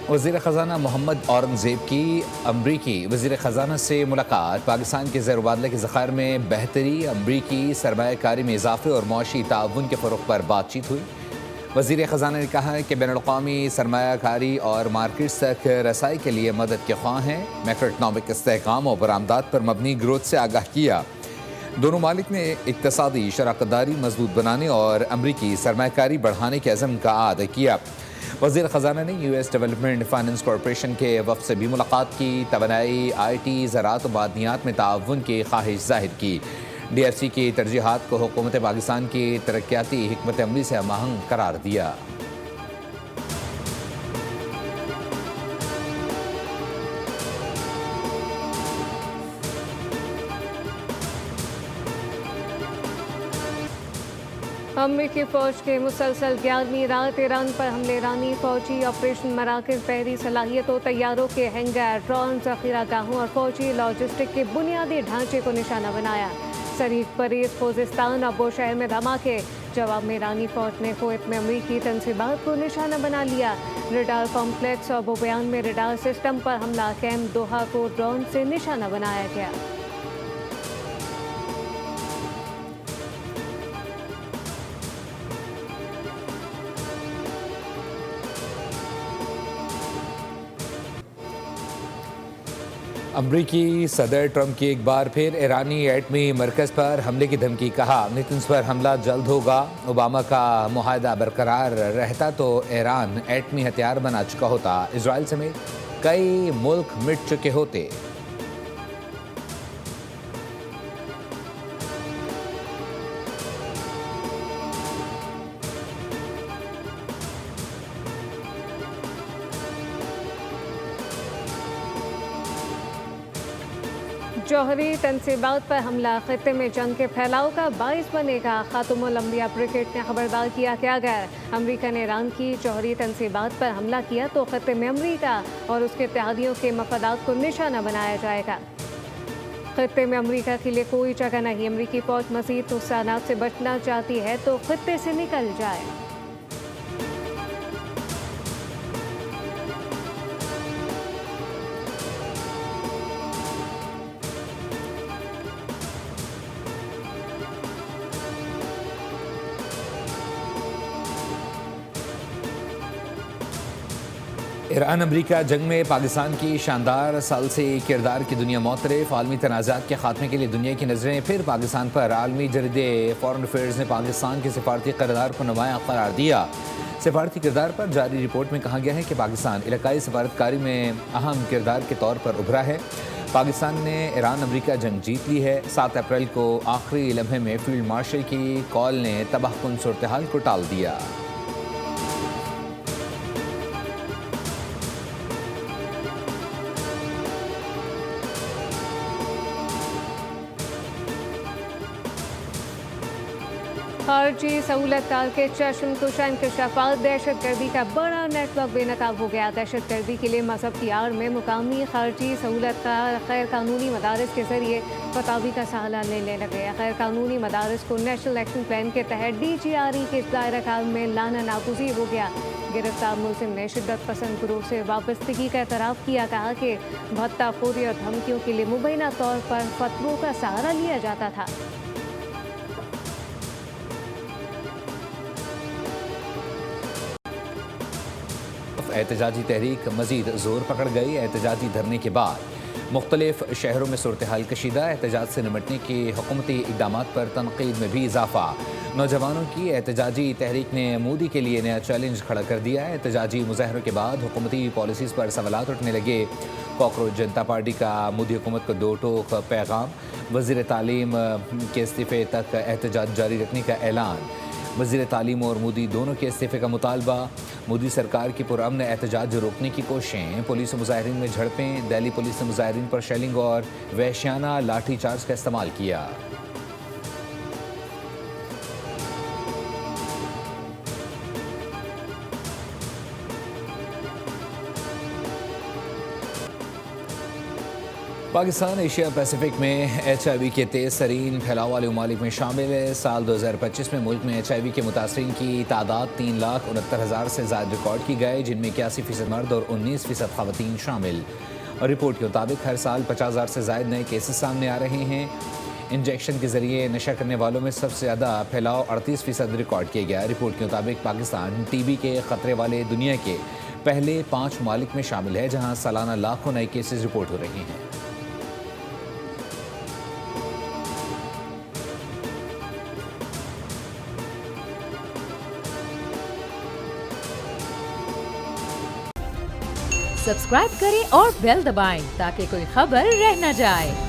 वज़ीर ख़ज़ाना मोहम्मद औरंगज़ेब की अमरीकी वज़ीर ख़ज़ाना से मुलाकात। पाकिस्तान के ज़ेर-ओ-बादला के ज़ख़ायर में बेहतरी, अमरीकी सरमायाकारी में इजाफ़े और मुआशी ताउन के फ़रोग़ पर बातचीत हुई। वज़ीर ख़ज़ाना ने कहा है कि बैनुल-अक़वामी सरमायाकारी और मार्केट्स तक रसाई के लिए मदद के ख्वाह हैं। मैक्रोइकनॉमिक इस्तेहकाम और बरामदात पर मबनी ग्रोथ से आगाह किया। दोनों मालिक ने इक़्तिसादी शराकतदारी मजबूत बनाने और अमरीकी सरमायाकारी बढ़ाने के अज़म का आद किया। वज़ीर ख़ज़ाना ने US डेवलपमेंट फाइनेंस कॉरपोरेशन के वफ़द से भी मुलाकात की। तवानाई, IT, ज़राअत और मादनियात में ताउन की ख्वाहिश ज़ाहिर की। DFC की तरजीहात को हुकूमत पाकिस्तान की तरक्याती हिकमत अमली से हमआहंग करार दिया। अमरीकी फ़ौज के मुसलसल 11वीं रात ईरान पर हमले। ईरानी फ़ौजी ऑपरेशन मराकज़, बहरी सलाहियतों, तैयारों के हैंगर, ड्रोन ज़ख़ीरागाहों और फ़ौजी लॉजिस्टिक के बुनियादी ढांचे को निशाना बनाया। शरीक परीज खोजिस्तान और बोशहर में धमाके। जवाब में ईरानी फ़ौज ने कुवैत में अमरीकी तनसीबात को निशाना बना लिया। रडार कॉम्प्लेक्स और बोबयान में रडार सिस्टम पर हमला। कैम्प दोहा को ड्रोन से निशाना बनाया गया। अमरीकी सदर ट्रंप की एक बार फिर ईरानी एटमी मरकज़ पर हमले की धमकी। कहा, नेतन्स पर हमला जल्द होगा। ओबामा का मुआहदा बरकरार रहता तो ईरान एटमी हथियार बना चुका होता। इजराइल समेत कई मुल्क मिट चुके होते। जौहरी तनसीबात पर हमला खित्ते में जंग के फैलाव का बाइस बनेगा। खातुमुल अंबिया ब्रिगेड ने खबरदार किया कि अगर अमरीका ने ईरान की जौहरी तनसीबात पर हमला किया तो खित्ते में अमरीका और उसके इत्तेहादियों के मफादात को निशाना बनाया जाएगा। खित्ते में अमरीका के लिए कोई जगह नहीं। अमरीकी फ़ौज मज़ीद नुकसानात से बचना चाहती है तो खित्ते से निकल जाए। ईरान अमरीका जंग में पाकिस्तान की शानदार सालसी किरदार की दुनिया मोतरफ। आलमी तनाज़ात के खात्मे के लिए दुनिया की नज़रें फिर पाकिस्तान पर। आलमी जरीदे फॉरेन अफेयर्स ने पाकिस्तान के सिफारती किरदार को नुमायां करार दिया। सिफारती किरदार पर जारी रिपोर्ट में कहा गया है कि पाकिस्तान इलाकाई सफारतकारी में अहम किरदार के तौर पर उभरा है। पाकिस्तान ने ईरान अमरीका जंग जीत ली है। 7 अप्रैल को आखिरी लम्हे में फील्ड मार्शल की कॉल ने तबाहकुन सूरत हाल को टाल दिया। खारजी सहूलतकार के चश्म कुशा इंकशाफात। दहशतगर्दी का बड़ा नेटवर्क बेनकाब हो गया। दहशतगर्दी के लिए मजहब की आड़ में मुकामी खारजी सहूलतकार गैर कानूनी मदारस के जरिए फतावी का सहारा लेने लगे। गैर कानूनी मदारस को नेशनल एक्शन प्लान के तहत DGRE के दायरा कार में लाना नागुज़ीर हो गया। गिरफ्तार मुलजिम ने शिद्दत पसंद ग्रुप से वाबस्तगी का एतराफ़ किया। कहा कि भत्ताखोरी और धमकियों के लिए मुबैना तौर पर फतवों का सहारा लिया जाता था। एहतजाजी तहरीक मजीद जोर पकड़ गई। एहतजाजी धरने के बाद मुख्तलिफ शहरों में सूरत हाल कशीदा। एहतजाज से निमटने के हुकूमती इक़दाम पर तनकीद में भी इजाफा। नौजवानों की एहतजाजी तहरीक ने मोदी के लिए नया चैलेंज खड़ा कर दिया है। एहतजाजी मुजाहरों के बाद हुकूमती पॉलिसीज़ पर सवालात उठने लगे। कॉकरोच जनता पार्टी का मोदी हुकूमत को दो टोक पैगाम। वज़ीर तालीम के इस्तीफ़े तक एहतजाज जारी रखने का ऐलान। वज़ीर तालीम और मोदी दोनों के इस्तीफ़े का मुतालबा। मोदी सरकार की पुरअमन एहतजाज रोकने की कोशिशें। पुलिस और मुजाहिरीन में झड़पें। दिल्ली पुलिस ने मुजाहिरीन पर शेलिंग और वहशियाना लाठी चार्ज का इस्तेमाल किया। पाकिस्तान एशिया पैसिफिक में HIV के तेज़ तरीन फैलाव वाले ममालिक में शामिल है। साल 2025 में मुल्क में HIV के मुतासरीन की तादाद 3,69,000 से ज़्यादा रिकॉर्ड की गई, जिनमें 81% मर्द और 19% ख़वातीन शामिल। और रिपोर्ट के मुताबिक हर साल 50,000 से ज़्यादा नए केसेस सामने आ रहे हैं। इंजेक्शन के ज़रिए नशा करने वालों में सबसे ज़्यादा फैलाव 38% रिकॉर्ड किया गया। रिपोर्ट के मुताबिक पाकिस्तान TB के ख़तरे वाले दुनिया के पहले 5 ममालिक में शामिल है, जहाँ सालाना लाखों नए केसेस रिपोर्ट हो रहे हैं। सब्सक्राइब करें और बेल दबाएं ताकि कोई खबर रह न जाए।